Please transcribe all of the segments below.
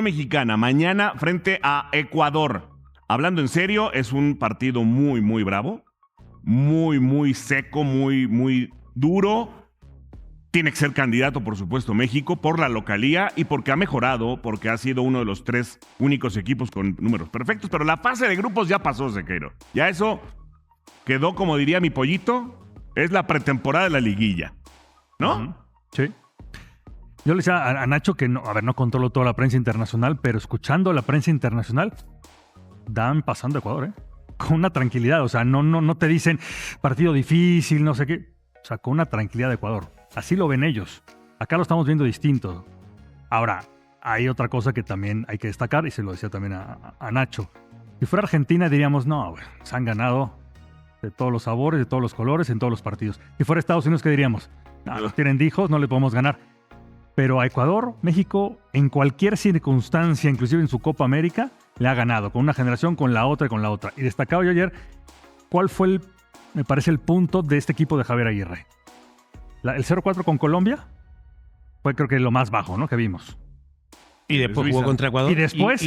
Mexicana mañana frente a Ecuador. Hablando en serio, es un partido muy, muy bravo, muy seco, muy duro. Tiene que ser candidato, por supuesto, México, por la localía y porque ha mejorado, porque ha sido uno de los 3 únicos equipos con números perfectos, pero la fase de grupos ya pasó, Sequeiro. Ya eso quedó, como diría mi pollito, es la pretemporada de la liguilla, ¿no? Sí. Yo le decía a Nacho que no controlo toda la prensa internacional, pero escuchando la prensa internacional, dan pasando a Ecuador, ¿eh? Con una tranquilidad. O sea, no te dicen partido difícil, no sé qué. O sea, con una tranquilidad de Ecuador. Así lo ven ellos. Acá lo estamos viendo distinto. Ahora, hay otra cosa que también hay que destacar, y se lo decía también a Nacho. Si fuera Argentina, diríamos, no, se han ganado de todos los sabores, de todos los colores, en todos los partidos. Si fuera Estados Unidos, ¿qué diríamos? No, los tienen hijos, no le podemos ganar. Pero a Ecuador, México, en cualquier circunstancia, inclusive en su Copa América, le ha ganado, con una generación, con la otra y con la otra. Y destacaba yo ayer, ¿cuál fue me parece, el punto de este equipo de Javier Aguirre? El 0-4 con Colombia fue, creo que, lo más bajo, ¿no?, que vimos. Y después jugó contra Ecuador. Y después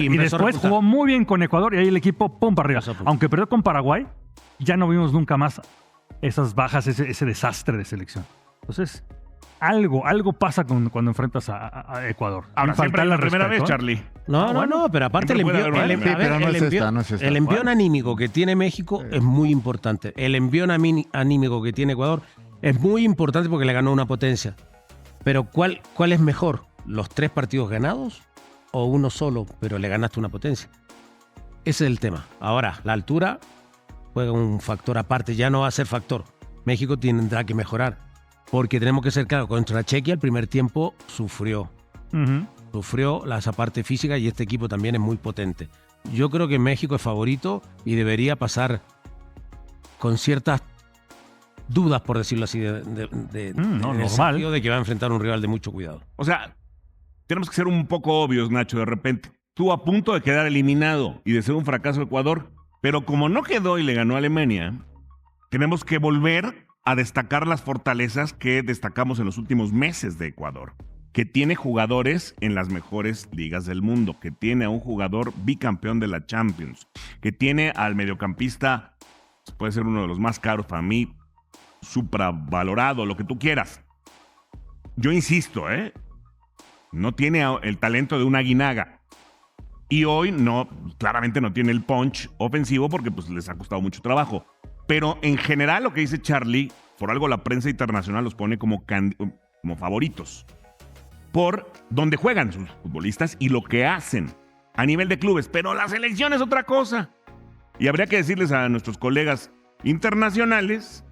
jugó muy bien con Ecuador y ahí el equipo, pum, para arriba. Aunque perdió con Paraguay, ya no vimos nunca más esas bajas, ese desastre de selección. Entonces, algo pasa cuando enfrentas a Ecuador. Ahora, siempre la primera vez, Charlie. No, pero aparte el envión anímico que tiene México es muy importante. El envión anímico que tiene Ecuador es muy importante porque le ganó una potencia. Pero ¿cuál es mejor? ¿Los 3 partidos ganados o uno solo, pero le ganaste una potencia? Ese es el tema. Ahora, la altura juega un factor aparte, ya no va a ser factor. México tendrá que mejorar, porque tenemos que ser claros, contra Chequia el primer tiempo sufrió. Sufrió esa parte física y este equipo también es muy potente. Yo creo que México es favorito y debería pasar con ciertas dudas, por decirlo así, en el sentido de que va a enfrentar un rival de mucho cuidado. O sea, tenemos que ser un poco obvios, Nacho, de repente. Estuvo a punto de quedar eliminado y de ser un fracaso Ecuador, pero como no quedó y le ganó a Alemania, tenemos que volver a destacar las fortalezas que destacamos en los últimos meses de Ecuador, que tiene jugadores en las mejores ligas del mundo, que tiene a un jugador bicampeón de la Champions, que tiene al mediocampista, puede ser uno de los más caros para mí, supravalorado, lo que tú quieras. Yo insisto, no tiene el talento de un Aguinaga. Y hoy claramente no tiene el punch ofensivo porque pues, les ha costado mucho trabajo. Pero en general lo que dice Charlie, por algo la prensa internacional los pone como favoritos. Por donde juegan sus futbolistas y lo que hacen a nivel de clubes. Pero la selección es otra cosa. Y habría que decirles a nuestros colegas internacionales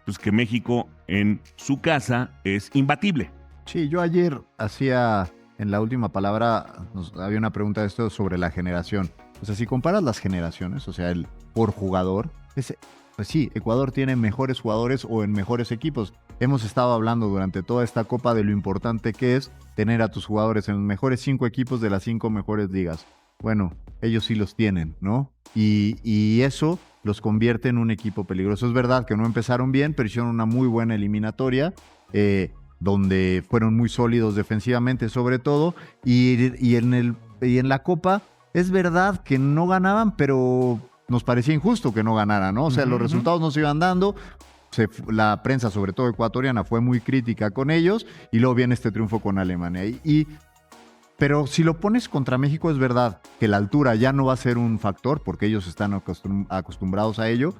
pues que México en su casa es imbatible. Sí, yo ayer hacía, en la última palabra, había una pregunta de esto sobre la generación. O sea, si comparas las generaciones, o sea, el por jugador, pues sí, Ecuador tiene mejores jugadores o en mejores equipos. Hemos estado hablando durante toda esta Copa de lo importante que es tener a tus jugadores en los mejores 5 equipos de las 5 mejores ligas. Bueno, ellos sí los tienen, ¿no? Y eso los convierte en un equipo peligroso. Es verdad que no empezaron bien, pero hicieron una muy buena eliminatoria, donde fueron muy sólidos defensivamente sobre todo, y en la Copa es verdad que no ganaban, pero nos parecía injusto que no ganaran, ¿no? O sea, los resultados no se iban dando. La prensa, sobre todo ecuatoriana, fue muy crítica con ellos, y luego viene este triunfo con Alemania. Pero si lo pones contra México, es verdad que la altura ya no va a ser un factor, porque ellos están acostumbrados a ello.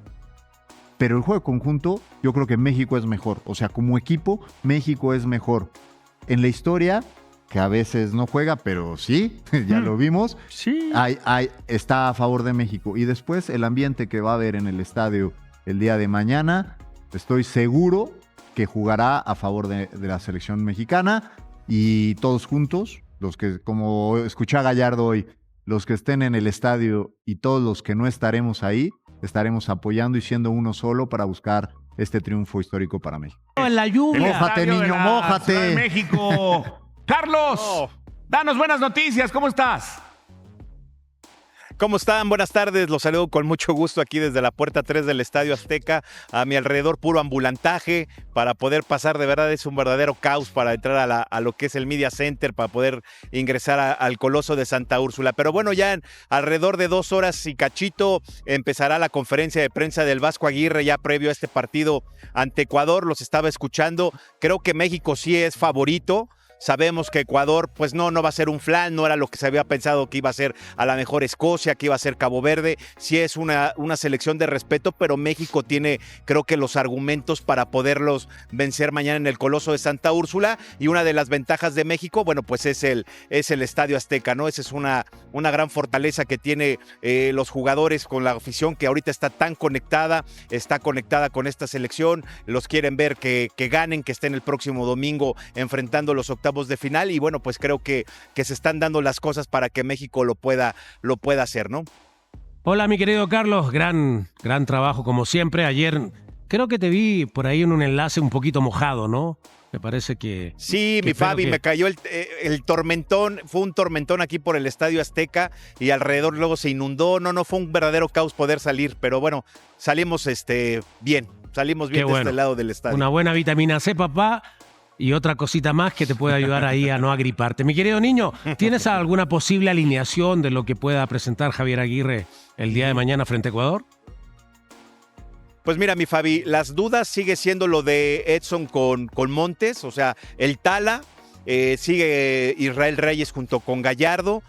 Pero el juego conjunto, yo creo que México es mejor. O sea, como equipo, México es mejor. En la historia, que a veces no juega, pero sí, ya lo vimos, sí. Está a favor de México. Y después, el ambiente que va a haber en el estadio el día de mañana, estoy seguro que jugará a favor de la selección mexicana, y todos juntos, los que, como escuché a Gallardo hoy, los que estén en el estadio y todos los que no estaremos ahí, estaremos apoyando y siendo uno solo para buscar este triunfo histórico para México. En la lluvia. Mójate, niño, mójate. Ciudad de México. Carlos, danos buenas noticias. ¿Cómo estás? ¿Cómo están? Buenas tardes, los saludo con mucho gusto aquí desde la puerta 3 del Estadio Azteca. A mi alrededor puro ambulantaje para poder pasar, de verdad es un verdadero caos para entrar a lo que es el Media Center, para poder ingresar al Coloso de Santa Úrsula. Pero bueno, ya en alrededor de 2 horas y cachito empezará la conferencia de prensa del Vasco Aguirre ya previo a este partido ante Ecuador. Los estaba escuchando, creo que México sí es favorito. Sabemos que Ecuador, pues no va a ser un flan, no era lo que se había pensado que iba a ser a la mejor Escocia, que iba a ser Cabo Verde. Sí es una selección de respeto, pero México tiene, creo que los argumentos para poderlos vencer mañana en el Coloso de Santa Úrsula. Y una de las ventajas de México, bueno, pues es el Estadio Azteca, ¿no? Esa es una gran fortaleza que tiene los jugadores con la afición que ahorita está tan conectada, está conectada con esta selección. Los quieren ver que ganen, que estén el próximo domingo enfrentando los octavos de final y bueno, pues creo que se están dando las cosas para que México lo pueda hacer, ¿no? Hola, mi querido Carlos, gran trabajo como siempre. Ayer creo que te vi por ahí en un enlace un poquito mojado, ¿no? Me parece que... Sí, mi Fabi, me cayó el tormentón, fue un tormentón aquí por el Estadio Azteca y alrededor luego se inundó, no, fue un verdadero caos poder salir, pero bueno, salimos bien de este lado del estadio. Una buena vitamina C, papá. Y otra cosita más que te puede ayudar ahí a no agriparte. Mi querido niño, ¿tienes alguna posible alineación de lo que pueda presentar Javier Aguirre el día de mañana frente a Ecuador? Pues mira, mi Fabi, las dudas sigue siendo lo de Edson con Montes, o sea, el Tala, sigue Israel Reyes junto con Gallardo,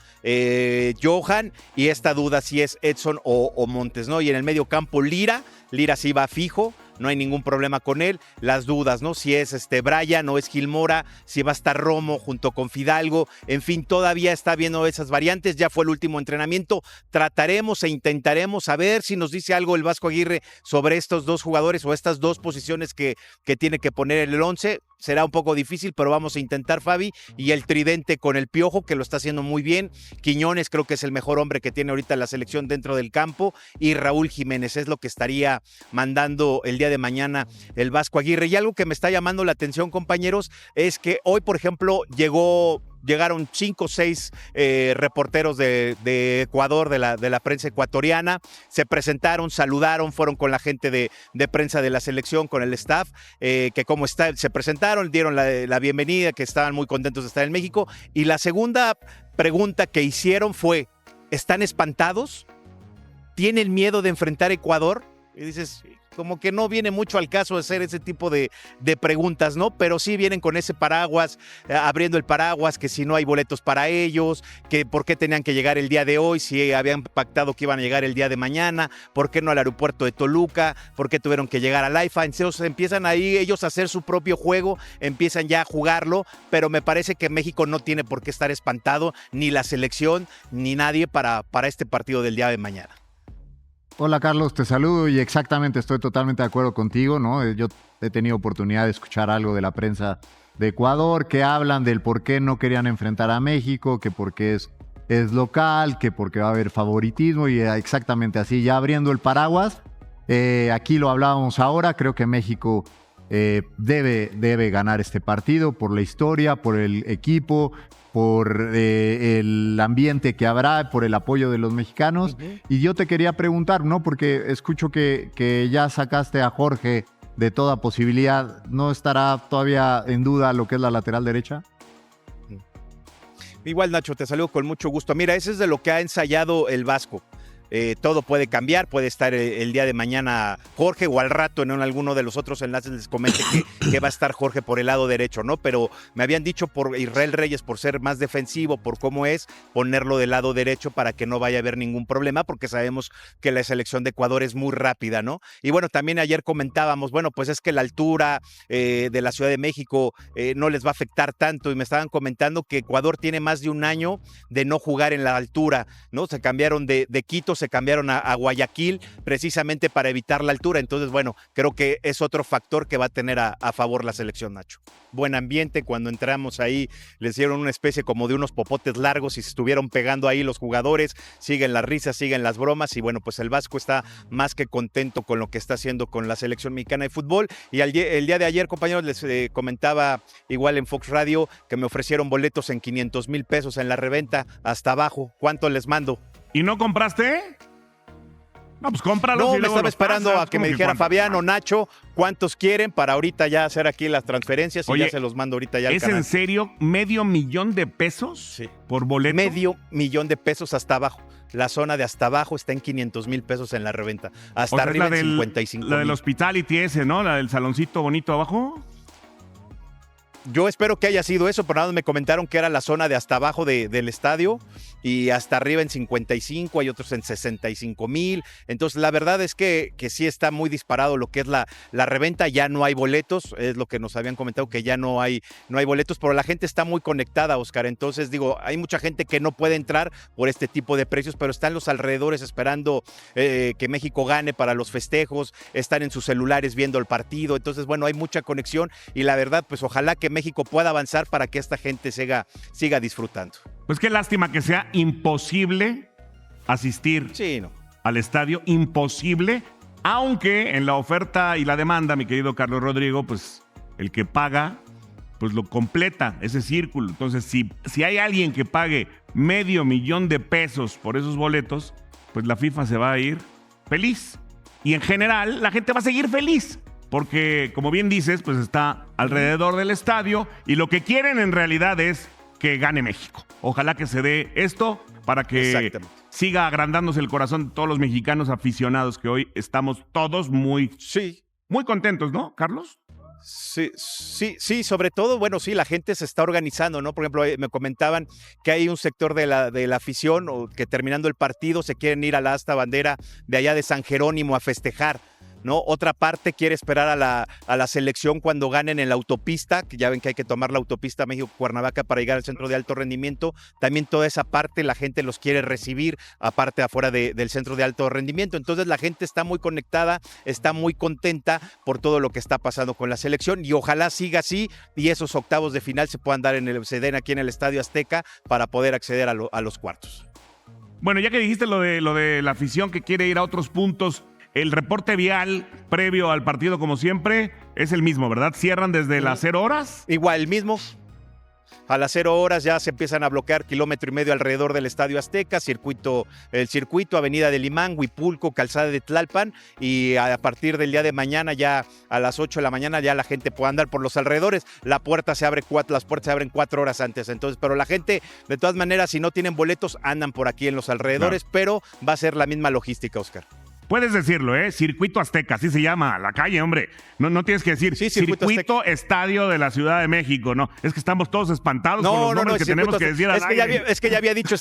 Johan, y esta duda si es Edson o Montes, ¿no? Y en el medio campo Lira sí va fijo, no hay ningún problema con él. Las dudas, ¿no? Si es Brian o es Gil Mora, si va a estar Romo junto con Fidalgo, en fin, todavía está viendo esas variantes, ya fue el último entrenamiento, trataremos e intentaremos a ver si nos dice algo el Vasco Aguirre sobre estos dos jugadores o estas dos posiciones que tiene que poner en el 11. Será un poco difícil, pero vamos a intentar, Fabi, y el tridente con el Piojo, que lo está haciendo muy bien. Quiñones creo que es el mejor hombre que tiene ahorita la selección dentro del campo, y Raúl Jiménez es lo que estaría mandando el día de mañana el Vasco Aguirre. Y algo que me está llamando la atención, compañeros, es que hoy, por ejemplo, llegaron 5 o 6 reporteros de Ecuador, de la prensa ecuatoriana, se presentaron, saludaron, fueron con la gente de prensa de la selección, con el staff, que como está, se presentaron, dieron la bienvenida, que estaban muy contentos de estar en México. Y la segunda pregunta que hicieron fue, ¿están espantados? ¿Tienen miedo de enfrentar a Ecuador? Y dices, como que no viene mucho al caso de hacer ese tipo de preguntas, ¿no? Pero sí vienen con ese paraguas, abriendo el paraguas, que si no hay boletos para ellos, que por qué tenían que llegar el día de hoy, si habían pactado que iban a llegar el día de mañana, por qué no al aeropuerto de Toluca, por qué tuvieron que llegar al IFA. Entonces empiezan ahí ellos a hacer su propio juego, empiezan ya a jugarlo, pero me parece que México no tiene por qué estar espantado, ni la selección, ni nadie para este partido del día de mañana. Hola Carlos, te saludo y exactamente estoy totalmente de acuerdo contigo, ¿no? Yo he tenido oportunidad de escuchar algo de la prensa de Ecuador que hablan del por qué no querían enfrentar a México, que porque es local, que porque va a haber favoritismo y exactamente así, ya abriendo el paraguas. Aquí lo hablábamos ahora, creo que México debe ganar este partido por la historia, por el equipo, por el ambiente que habrá, por el apoyo de los mexicanos. Uh-huh. Y yo te quería preguntar, ¿no? Porque escucho que ya sacaste a Jorge de toda posibilidad. ¿No estará todavía en duda lo que es la lateral derecha? Igual, Nacho, te saludo con mucho gusto. Mira, ese es de lo que ha ensayado el Vasco. Todo puede cambiar, puede estar el día de mañana Jorge o al rato en alguno de los otros enlaces les comente que va a estar Jorge por el lado derecho, ¿no? Pero me habían dicho por Israel Reyes, por ser más defensivo, por cómo es, ponerlo del lado derecho para que no vaya a haber ningún problema, porque sabemos que la selección de Ecuador es muy rápida, ¿no? Y bueno, también ayer comentábamos, bueno, pues es que la altura de la Ciudad de México no les va a afectar tanto, y me estaban comentando que Ecuador tiene más de un año de no jugar en la altura, ¿no? Se cambiaron de Quito, se cambiaron a Guayaquil precisamente para evitar la altura. Entonces, bueno, creo que es otro factor que va a tener a favor la selección, Nacho. Buen ambiente, cuando entramos ahí les dieron una especie como de unos popotes largos y se estuvieron pegando ahí los jugadores, siguen las risas, siguen las bromas, y bueno, pues el Vasco está más que contento con lo que está haciendo con la selección mexicana de fútbol. Y el día de ayer, compañeros, les comentaba igual en Fox Radio que me ofrecieron boletos en 500,000 pesos en la reventa hasta abajo. ¿Cuánto les mando? ¿Y no compraste? No, pues cómpralos. No, y me luego estaba los esperando pasas. a que ¿Cómo me dijera cuántos? Fabián o Nacho cuántos quieren para ahorita ya hacer aquí las transferencias y Oye, ya se los mando ahorita ya al ¿Es canal. en serio $500,000 Sí. por boleto? $500,000 hasta abajo. La zona de hasta abajo está en $500,000 en la reventa. Hasta O sea, es arriba la en del, 55,000. la del hospitality ese, ¿no? La del saloncito bonito abajo. Yo espero que haya sido eso, pero nada más me comentaron que era la zona de hasta abajo del estadio y hasta arriba en 55, hay otros en 65,000. Entonces, la verdad es que sí está muy disparado lo que es la reventa. Ya no hay boletos, es lo que nos habían comentado, que ya no hay boletos, pero la gente está muy conectada, Oscar. Entonces, digo, hay mucha gente que no puede entrar por este tipo de precios, pero están los alrededores esperando que México gane para los festejos, están en sus celulares viendo el partido. Entonces, bueno, hay mucha conexión y la verdad, pues ojalá que México pueda avanzar para que esta gente siga disfrutando. Pues qué lástima que sea imposible asistir Sí, no. al estadio, imposible, aunque en la oferta y la demanda, mi querido Carlos Rodrigo, pues el que paga, pues lo completa, ese círculo. Entonces, si hay alguien que pague $500,000 por esos boletos, pues la FIFA se va a ir feliz. Y en general, la gente va a seguir feliz. Porque, como bien dices, pues está alrededor del estadio y lo que quieren en realidad es que gane México. Ojalá que se dé esto para que Exactamente. siga agrandándose el corazón de todos los mexicanos aficionados que hoy estamos todos muy, Sí, muy contentos, ¿no, Carlos? sí, sobre todo, bueno, sí, la gente se está organizando, ¿no? Por ejemplo, me comentaban que hay un sector de la afición o que terminando el partido se quieren ir a la asta bandera de allá de San Jerónimo a festejar, ¿no? Otra parte quiere esperar a la selección cuando ganen en la autopista, que ya ven que hay que tomar la autopista México-Cuernavaca para llegar al centro de alto rendimiento. También toda esa parte la gente los quiere recibir, aparte afuera del centro de alto rendimiento. Entonces la gente está muy conectada, está muy contenta por todo lo que está pasando con la selección y ojalá siga así y esos octavos de final se puedan dar se den aquí en el Estadio Azteca para poder acceder a los cuartos. Bueno, ya que dijiste lo de la afición que quiere ir a otros puntos, el reporte vial previo al partido, como siempre, es el mismo, ¿verdad? Cierran desde las 0 horas. Igual, el mismo. A las 0 horas ya se empiezan a bloquear 1,5 kilómetros alrededor del Estadio Azteca, el circuito, Avenida de Limán, Huipulco, Calzada de Tlalpan, y a partir del día de mañana, ya a las 8 de la mañana, ya la gente puede andar por los alrededores. Las puertas se abren 4 horas antes, entonces, pero la gente, de todas maneras, si no tienen boletos, andan por aquí en los alrededores, pero va a ser la misma logística, Oscar. Puedes decirlo, ¿eh? Circuito Azteca, así se llama, la calle, hombre. No tienes que decir Sí, Circuito Estadio de la Ciudad de México, no. Es que estamos todos espantados con los nombres que Circuito tenemos que decir al Azteca. aire. Es que ya había dicho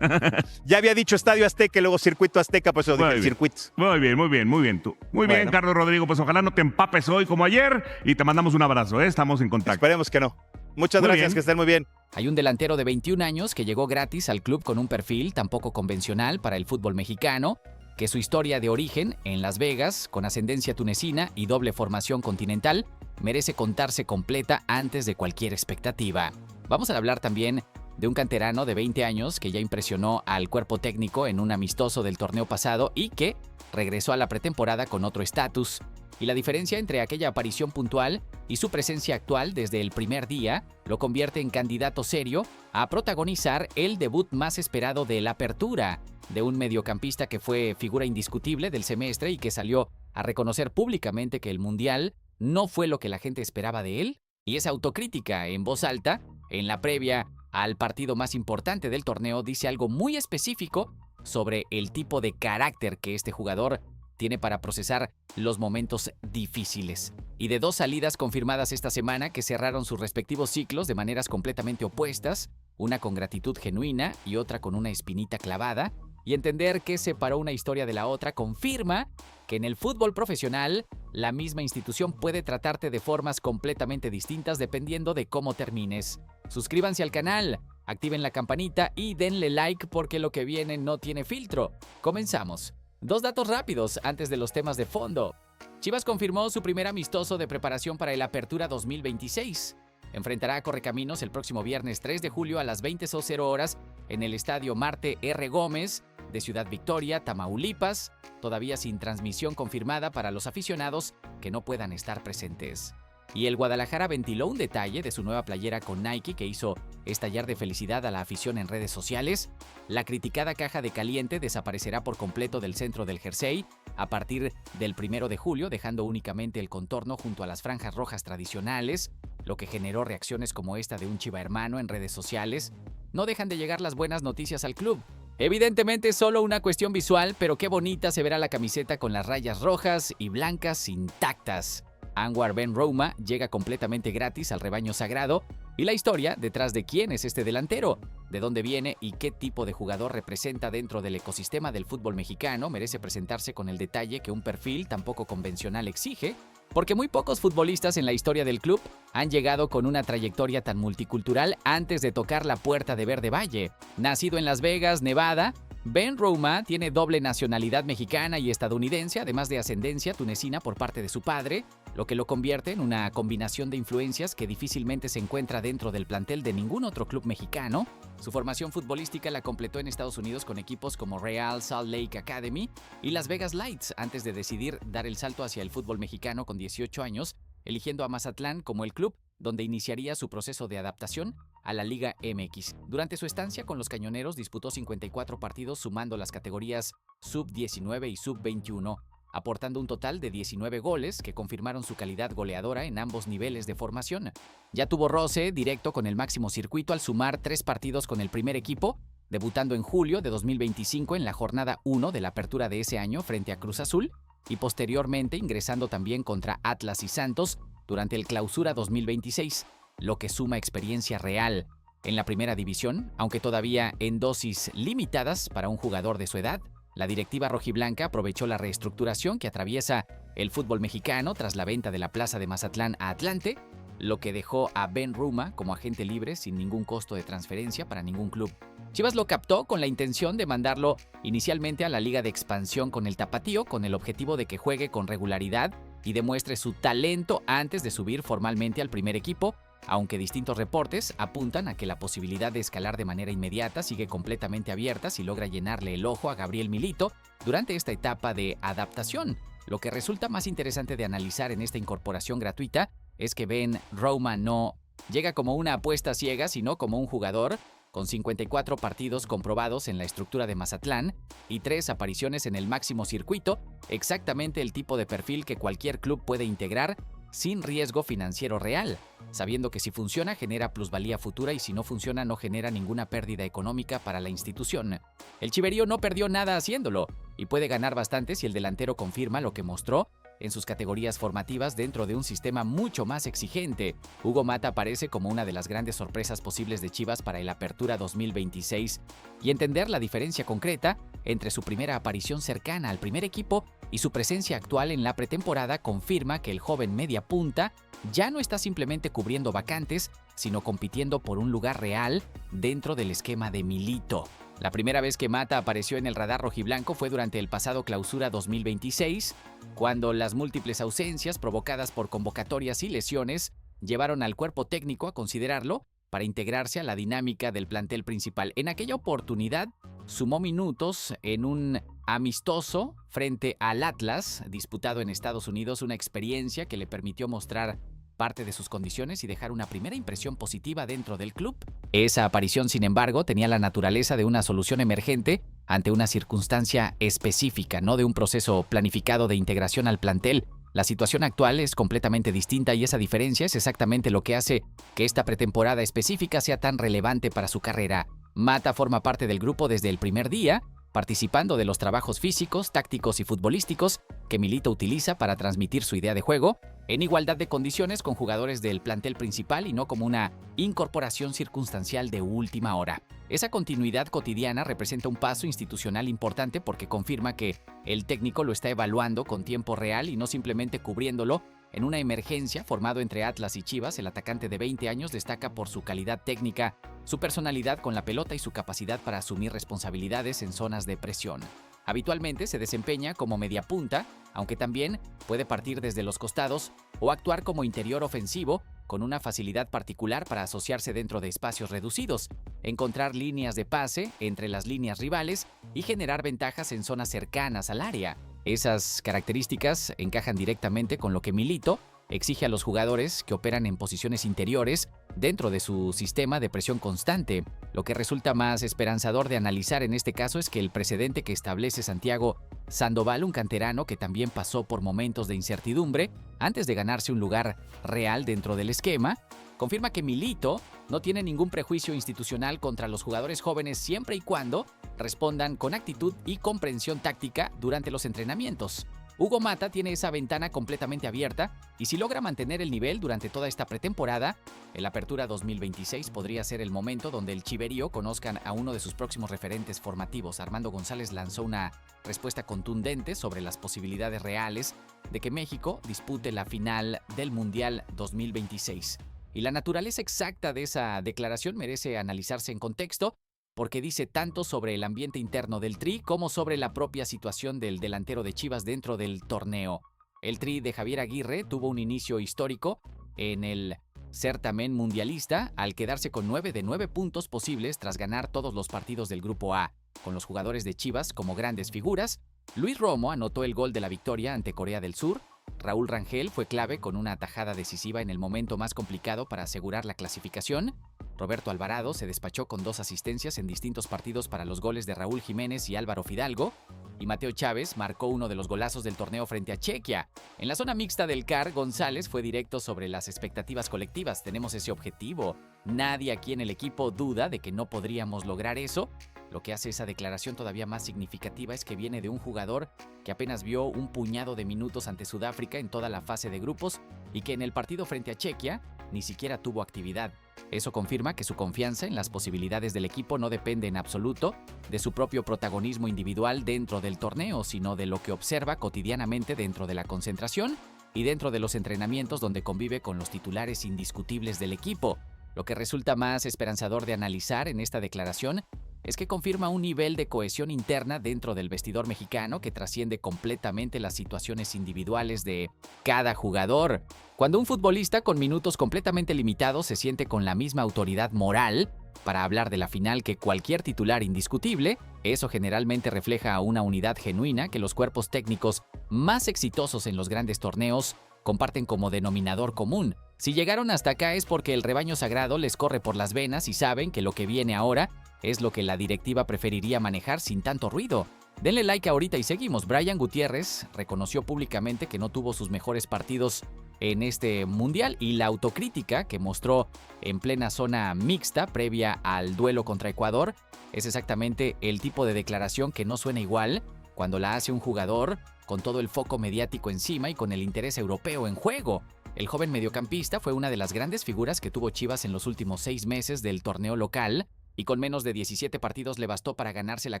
ya había dicho Estadio Azteca y luego Circuito Azteca, pues eso Muy dije bien. circuito. Muy bien tú. Muy bien, Bueno. Carlos Rodrigo, pues ojalá no te empapes hoy como ayer y te mandamos un abrazo, ¿eh? Estamos en contacto. Esperemos que no. Muchas Muy gracias, bien. que estén muy bien. Hay un delantero de 21 años que llegó gratis al club con un perfil tan poco convencional para el fútbol mexicano, que su historia de origen en Las Vegas, con ascendencia tunecina y doble formación continental, merece contarse completa antes de cualquier expectativa. Vamos a hablar también de un canterano de 20 años que ya impresionó al cuerpo técnico en un amistoso del torneo pasado y que regresó a la pretemporada con otro estatus. Y la diferencia entre aquella aparición puntual y su presencia actual desde el primer día lo convierte en candidato serio a protagonizar el debut más esperado de la apertura, de un mediocampista que fue figura indiscutible del semestre y que salió a reconocer públicamente que el Mundial no fue lo que la gente esperaba de él, y esa autocrítica en voz alta, en la previa al partido más importante del torneo, dice algo muy específico sobre el tipo de carácter que este jugador tiene para procesar los momentos difíciles. Y de 2 salidas confirmadas esta semana que cerraron sus respectivos ciclos de maneras completamente opuestas, una con gratitud genuina y otra con una espinita clavada, y entender qué separó una historia de la otra confirma que en el fútbol profesional la misma institución puede tratarte de formas completamente distintas dependiendo de cómo termines. Suscríbanse al canal, activen la campanita y denle like porque lo que viene no tiene filtro. Comenzamos. 2 datos rápidos antes de los temas de fondo. Chivas confirmó su primer amistoso de preparación para el Apertura 2026. Enfrentará a Correcaminos el próximo viernes 3 de julio a las 20:00 horas en el Estadio Marte R. Gómez de Ciudad Victoria, Tamaulipas, todavía sin transmisión confirmada para los aficionados que no puedan estar presentes. Y el Guadalajara ventiló un detalle de su nueva playera con Nike que hizo estallar de felicidad a la afición en redes sociales. La criticada caja de caliente desaparecerá por completo del centro del jersey a partir del 1 de julio, dejando únicamente el contorno junto a las franjas rojas tradicionales, lo que generó reacciones como esta de un Chiva hermano en redes sociales. No dejan de llegar las buenas noticias al club. Evidentemente es solo una cuestión visual, pero qué bonita se verá la camiseta con las rayas rojas y blancas intactas. Anwar Ben Rouma llega completamente gratis al rebaño sagrado y la historia detrás de quién es este delantero, de dónde viene y qué tipo de jugador representa dentro del ecosistema del fútbol mexicano merece presentarse con el detalle que un perfil tan poco convencional exige, porque muy pocos futbolistas en la historia del club han llegado con una trayectoria tan multicultural antes de tocar la puerta de Verde Valle. Nacido en Las Vegas, Nevada, Ben Rouma tiene doble nacionalidad mexicana y estadounidense, además de ascendencia tunecina por parte de su padre, lo que lo convierte en una combinación de influencias que difícilmente se encuentra dentro del plantel de ningún otro club mexicano. Su formación futbolística la completó en Estados Unidos con equipos como Real Salt Lake Academy y Las Vegas Lights, antes de decidir dar el salto hacia el fútbol mexicano con 18 años, eligiendo a Mazatlán como el club donde iniciaría su proceso de adaptación a la Liga MX. Durante su estancia con los Cañoneros disputó 54 partidos sumando las categorías Sub-19 y Sub-21, aportando un total de 19 goles que confirmaron su calidad goleadora en ambos niveles de formación. Ya tuvo roce directo con el máximo circuito al sumar 3 partidos con el primer equipo, debutando en julio de 2025 en la jornada 1 de la apertura de ese año frente a Cruz Azul y posteriormente ingresando también contra Atlas y Santos durante el Clausura 2026, lo que suma experiencia real en la primera división, aunque todavía en dosis limitadas para un jugador de su edad. La directiva rojiblanca aprovechó la reestructuración que atraviesa el fútbol mexicano tras la venta de la plaza de Mazatlán a Atlante, lo que dejó a Ben Rouma como agente libre sin ningún costo de transferencia para ningún club. Chivas lo captó con la intención de mandarlo inicialmente a la Liga de Expansión con el Tapatío, con el objetivo de que juegue con regularidad y demuestre su talento antes de subir formalmente al primer equipo, aunque distintos reportes apuntan a que la posibilidad de escalar de manera inmediata sigue completamente abierta si logra llenarle el ojo a Gabriel Milito durante esta etapa de adaptación. Lo que resulta más interesante de analizar en esta incorporación gratuita es que Ben Rouma no llega como una apuesta ciega, sino como un jugador con 54 partidos comprobados en la estructura de Mazatlán y 3 apariciones en el máximo circuito, exactamente el tipo de perfil que cualquier club puede integrar sin riesgo financiero real, sabiendo que si funciona genera plusvalía futura y si no funciona no genera ninguna pérdida económica para la institución. El chiverío no perdió nada haciéndolo y puede ganar bastante si el delantero confirma lo que mostró en sus categorías formativas dentro de un sistema mucho más exigente. Hugo Mata aparece como una de las grandes sorpresas posibles de Chivas para el Apertura 2026 y entender la diferencia concreta entre su primera aparición cercana al primer equipo y su presencia actual en la pretemporada confirma que el joven media punta ya no está simplemente cubriendo vacantes, sino compitiendo por un lugar real dentro del esquema de Milito. La primera vez que Mata apareció en el radar rojiblanco fue durante el pasado Clausura 2026, cuando las múltiples ausencias provocadas por convocatorias y lesiones llevaron al cuerpo técnico a considerarlo para integrarse a la dinámica del plantel principal. En aquella oportunidad sumó minutos en un amistoso frente al Atlas, disputado en Estados Unidos, una experiencia que le permitió mostrar parte de sus condiciones y dejar una primera impresión positiva dentro del club. Esa aparición, sin embargo, tenía la naturaleza de una solución emergente ante una circunstancia específica, no de un proceso planificado de integración al plantel. La situación actual es completamente distinta y esa diferencia es exactamente lo que hace que esta pretemporada específica sea tan relevante para su carrera. Mata forma parte del grupo desde el primer día, participando de los trabajos físicos, tácticos y futbolísticos que Milito utiliza para transmitir su idea de juego en igualdad de condiciones con jugadores del plantel principal y no como una incorporación circunstancial de última hora. Esa continuidad cotidiana representa un paso institucional importante porque confirma que el técnico lo está evaluando con tiempo real y no simplemente cubriéndolo. En una emergencia formado entre Atlas y Chivas, el atacante de 20 años destaca por su calidad técnica, su personalidad con la pelota y su capacidad para asumir responsabilidades en zonas de presión. Habitualmente se desempeña como mediapunta, aunque también puede partir desde los costados o actuar como interior ofensivo, con una facilidad particular para asociarse dentro de espacios reducidos, encontrar líneas de pase entre las líneas rivales y generar ventajas en zonas cercanas al área. Esas características encajan directamente con lo que Milito exige a los jugadores que operan en posiciones interiores dentro de su sistema de presión constante. Lo que resulta más esperanzador de analizar en este caso es que el precedente que establece Santiago Sandoval, un canterano que también pasó por momentos de incertidumbre antes de ganarse un lugar real dentro del esquema, confirma que Milito no tiene ningún prejuicio institucional contra los jugadores jóvenes siempre y cuando respondan con actitud y comprensión táctica durante los entrenamientos. Hugo Mata tiene esa ventana completamente abierta y si logra mantener el nivel durante toda esta pretemporada, el Apertura 2026 podría ser el momento donde el Chiverío conozcan a uno de sus próximos referentes formativos. Armando González lanzó una respuesta contundente sobre las posibilidades reales de que México dispute la final del Mundial 2026. Y la naturaleza exacta de esa declaración merece analizarse en contexto, porque dice tanto sobre el ambiente interno del Tri como sobre la propia situación del delantero de Chivas dentro del torneo. El Tri de Javier Aguirre tuvo un inicio histórico en el certamen mundialista al quedarse con 9 de 9 puntos posibles tras ganar todos los partidos del Grupo A, con los jugadores de Chivas como grandes figuras. Luis Romo anotó el gol de la victoria ante Corea del Sur. Raúl Rangel fue clave con una atajada decisiva en el momento más complicado para asegurar la clasificación. Roberto Alvarado se despachó con 2 asistencias en distintos partidos para los goles de Raúl Jiménez y Álvaro Fidalgo. Y Mateo Chávez marcó uno de los golazos del torneo frente a Chequia. En la zona mixta del CAR, González fue directo sobre las expectativas colectivas. Tenemos ese objetivo. Nadie aquí en el equipo duda de que no podríamos lograr eso. Lo que hace esa declaración todavía más significativa es que viene de un jugador que apenas vio un puñado de minutos ante Sudáfrica en toda la fase de grupos y que en el partido frente a Chequia ni siquiera tuvo actividad. Eso confirma que su confianza en las posibilidades del equipo no depende en absoluto de su propio protagonismo individual dentro del torneo, sino de lo que observa cotidianamente dentro de la concentración y dentro de los entrenamientos donde convive con los titulares indiscutibles del equipo. Lo que resulta más esperanzador de analizar en esta declaración es que confirma un nivel de cohesión interna dentro del vestidor mexicano que trasciende completamente las situaciones individuales de cada jugador. Cuando un futbolista con minutos completamente limitados se siente con la misma autoridad moral para hablar de la final que cualquier titular indiscutible, eso generalmente refleja una unidad genuina que los cuerpos técnicos más exitosos en los grandes torneos comparten como denominador común. Si llegaron hasta acá es porque el rebaño sagrado les corre por las venas y saben que lo que viene ahora es lo que la directiva preferiría manejar sin tanto ruido. Denle like ahorita y seguimos. Brian Gutiérrez reconoció públicamente que no tuvo sus mejores partidos en este mundial y la autocrítica que mostró en plena zona mixta previa al duelo contra Ecuador es exactamente el tipo de declaración que no suena igual cuando la hace un jugador con todo el foco mediático encima y con el interés europeo en juego. El joven mediocampista fue una de las grandes figuras que tuvo Chivas en los últimos 6 meses del torneo local y con menos de 17 partidos le bastó para ganarse la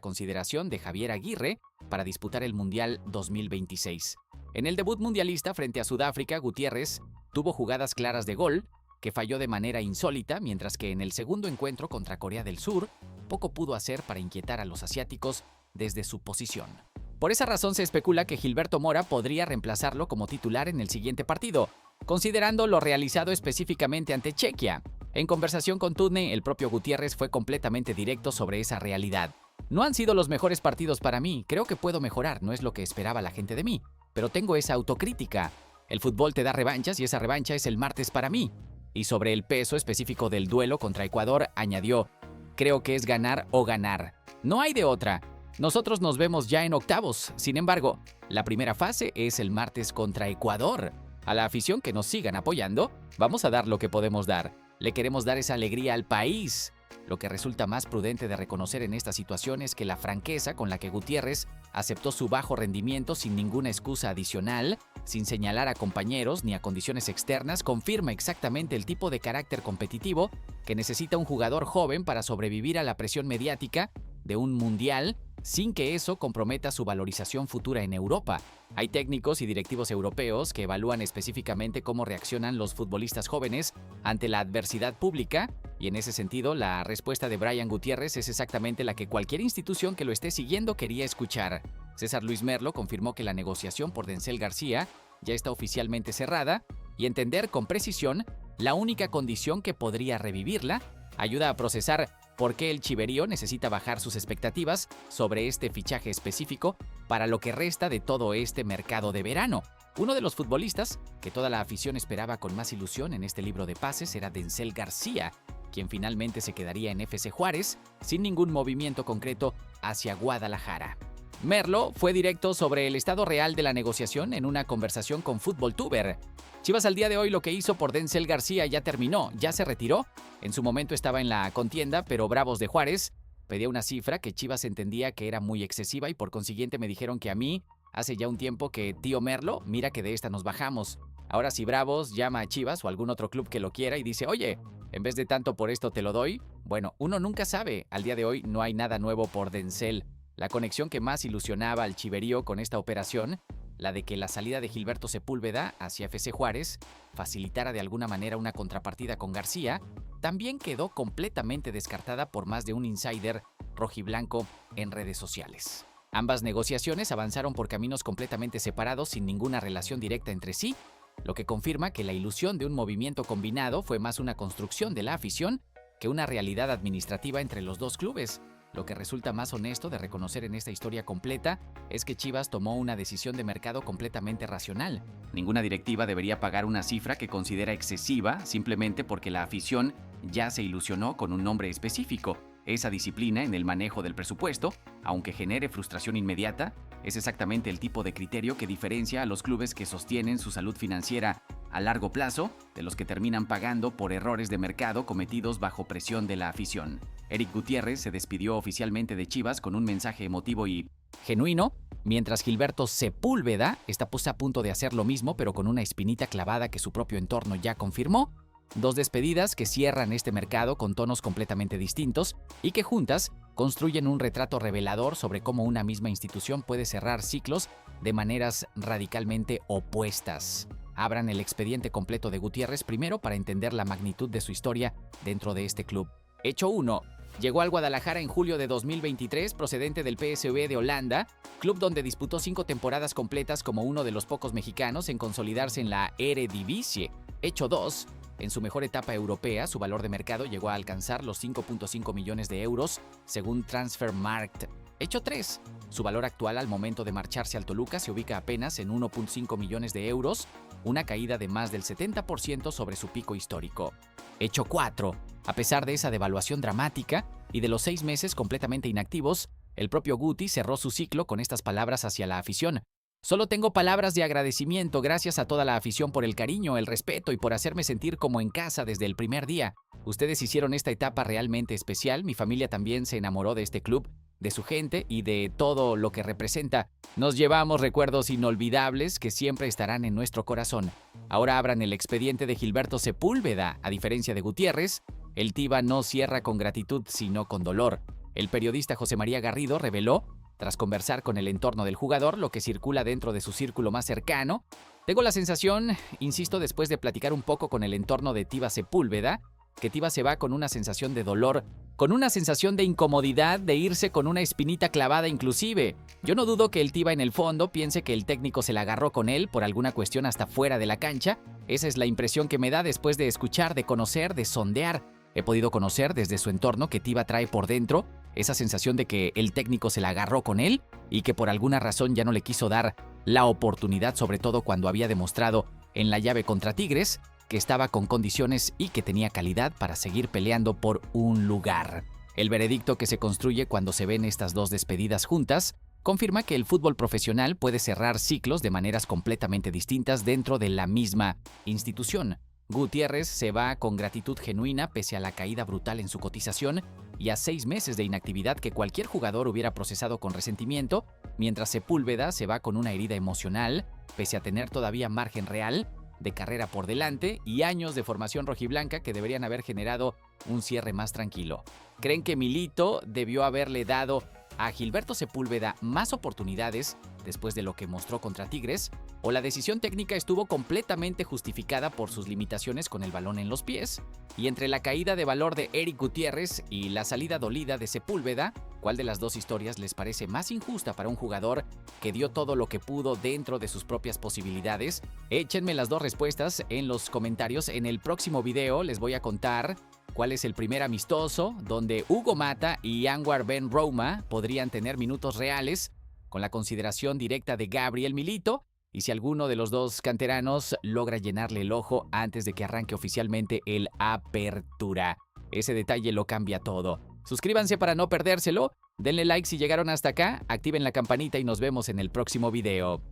consideración de Javier Aguirre para disputar el Mundial 2026. En el debut mundialista frente a Sudáfrica, Gutiérrez tuvo jugadas claras de gol, que falló de manera insólita, mientras que en el segundo encuentro contra Corea del Sur, poco pudo hacer para inquietar a los asiáticos desde su posición. Por esa razón se especula que Gilberto Mora podría reemplazarlo como titular en el siguiente partido, considerando lo realizado específicamente ante Chequia. En conversación con Tudne, el propio Gutiérrez fue completamente directo sobre esa realidad. No han sido los mejores partidos para mí, creo que puedo mejorar, no es lo que esperaba la gente de mí, pero tengo esa autocrítica. El fútbol te da revanchas y esa revancha es el martes para mí. Y sobre el peso específico del duelo contra Ecuador, añadió, creo que es ganar o ganar. No hay de otra. Nosotros nos vemos ya en octavos, sin embargo, la primera fase es el martes contra Ecuador. A la afición que nos sigan apoyando, vamos a dar lo que podemos dar. Le queremos dar esa alegría al país. Lo que resulta más prudente de reconocer en esta situación es que la franqueza con la que Gutiérrez aceptó su bajo rendimiento sin ninguna excusa adicional, sin señalar a compañeros ni a condiciones externas, confirma exactamente el tipo de carácter competitivo que necesita un jugador joven para sobrevivir a la presión mediática de un mundial sin que eso comprometa su valorización futura en Europa. Hay técnicos y directivos europeos que evalúan específicamente cómo reaccionan los futbolistas jóvenes ante la adversidad pública, y en ese sentido la respuesta de Brian Gutiérrez es exactamente la que cualquier institución que lo esté siguiendo quería escuchar. César Luis Merlo confirmó que la negociación por Denzel García ya está oficialmente cerrada, y entender con precisión la única condición que podría revivirla ayuda a procesar por qué el Chiverío necesita bajar sus expectativas sobre este fichaje específico para lo que resta de todo este mercado de verano. Uno de los futbolistas que toda la afición esperaba con más ilusión en este libro de pases era Denzel García, quien finalmente se quedaría en FC Juárez sin ningún movimiento concreto hacia Guadalajara. Merlo fue directo sobre el estado real de la negociación en una conversación con FútbolTuber. Chivas al día de hoy lo que hizo por Denzel García ya terminó, ya se retiró. En su momento estaba en la contienda, pero Bravos de Juárez pedía una cifra que Chivas entendía que era muy excesiva y por consiguiente me dijeron que a mí, hace ya un tiempo que tío Merlo, mira que de esta nos bajamos. Ahora si Bravos llama a Chivas o algún otro club que lo quiera y dice, oye, en vez de tanto por esto te lo doy, bueno, uno nunca sabe. Al día de hoy no hay nada nuevo por Denzel. La conexión que más ilusionaba al chiverío con esta operación, la de que la salida de Gilberto Sepúlveda hacia FC Juárez facilitara de alguna manera una contrapartida con García, también quedó completamente descartada por más de un insider rojiblanco en redes sociales. Ambas negociaciones avanzaron por caminos completamente separados sin ninguna relación directa entre sí, lo que confirma que la ilusión de un movimiento combinado fue más una construcción de la afición que una realidad administrativa entre los dos clubes. Lo que resulta más honesto de reconocer en esta historia completa es que Chivas tomó una decisión de mercado completamente racional. Ninguna directiva debería pagar una cifra que considera excesiva simplemente porque la afición ya se ilusionó con un nombre específico. Esa disciplina en el manejo del presupuesto, aunque genere frustración inmediata, es exactamente el tipo de criterio que diferencia a los clubes que sostienen su salud financiera a largo plazo de los que terminan pagando por errores de mercado cometidos bajo presión de la afición. Eric Gutiérrez se despidió oficialmente de Chivas con un mensaje emotivo y genuino, mientras Gilberto Sepúlveda está a punto de hacer lo mismo pero con una espinita clavada que su propio entorno ya confirmó. Dos despedidas que cierran este mercado con tonos completamente distintos y que juntas construyen un retrato revelador sobre cómo una misma institución puede cerrar ciclos de maneras radicalmente opuestas. Abran el expediente completo de Gutiérrez primero para entender la magnitud de su historia dentro de este club. Hecho 1. Llegó al Guadalajara en julio de 2023 procedente del PSV de Holanda, club donde disputó 5 temporadas completas como uno de los pocos mexicanos en consolidarse en la Eredivisie. Hecho 2. En su mejor etapa europea, su valor de mercado llegó a alcanzar los 5.5 millones de euros, según Transfermarkt. Hecho 3. Su valor actual al momento de marcharse al Toluca se ubica apenas en 1.5 millones de euros, una caída de más del 70% sobre su pico histórico. Hecho 4. A pesar de esa devaluación dramática y de los 6 meses completamente inactivos, el propio Guti cerró su ciclo con estas palabras hacia la afición. Solo tengo palabras de agradecimiento, gracias a toda la afición por el cariño, el respeto y por hacerme sentir como en casa desde el primer día. Ustedes hicieron esta etapa realmente especial, mi familia también se enamoró de este club, de su gente y de todo lo que representa. Nos llevamos recuerdos inolvidables que siempre estarán en nuestro corazón. Ahora abran el expediente de Gilberto Sepúlveda. A diferencia de Gutiérrez, el Tiva no cierra con gratitud sino con dolor. El periodista José María Garrido reveló, tras conversar con el entorno del jugador, lo que circula dentro de su círculo más cercano. Tengo la sensación, insisto, después de platicar un poco con el entorno de Tiva Sepúlveda, que Tiva se va con una sensación de dolor, con una sensación de incomodidad, de irse con una espinita clavada inclusive. Yo no dudo que el Tiva en el fondo piense que el técnico se la agarró con él por alguna cuestión hasta fuera de la cancha. Esa es la impresión que me da después de escuchar, de conocer, de sondear. He podido conocer desde su entorno que Tiva trae por dentro esa sensación de que el técnico se la agarró con él y que por alguna razón ya no le quiso dar la oportunidad, sobre todo cuando había demostrado en la llave contra Tigres que estaba con condiciones y que tenía calidad para seguir peleando por un lugar. El veredicto que se construye cuando se ven estas dos despedidas juntas confirma que el fútbol profesional puede cerrar ciclos de maneras completamente distintas dentro de la misma institución. Gutiérrez se va con gratitud genuina pese a la caída brutal en su cotización y a 6 meses de inactividad que cualquier jugador hubiera procesado con resentimiento, mientras Sepúlveda se va con una herida emocional pese a tener todavía margen real de carrera por delante y años de formación rojiblanca que deberían haber generado un cierre más tranquilo. ¿Creen que Milito debió haberle dado a Gilberto Sepúlveda más oportunidades después de lo que mostró contra Tigres? ¿O la decisión técnica estuvo completamente justificada por sus limitaciones con el balón en los pies? Y entre la caída de valor de Eric Gutiérrez y la salida dolida de Sepúlveda, ¿cuál de las dos historias les parece más injusta para un jugador que dio todo lo que pudo dentro de sus propias posibilidades? Échenme las dos respuestas en los comentarios. En el próximo video les voy a contar cuál es el primer amistoso donde Hugo Mata y Anwar Ben Roma podrían tener minutos reales con la consideración directa de Gabriel Milito, y si alguno de los dos canteranos logra llenarle el ojo antes de que arranque oficialmente el Apertura. Ese detalle lo cambia todo. Suscríbanse para no perdérselo, denle like si llegaron hasta acá, activen la campanita y nos vemos en el próximo video.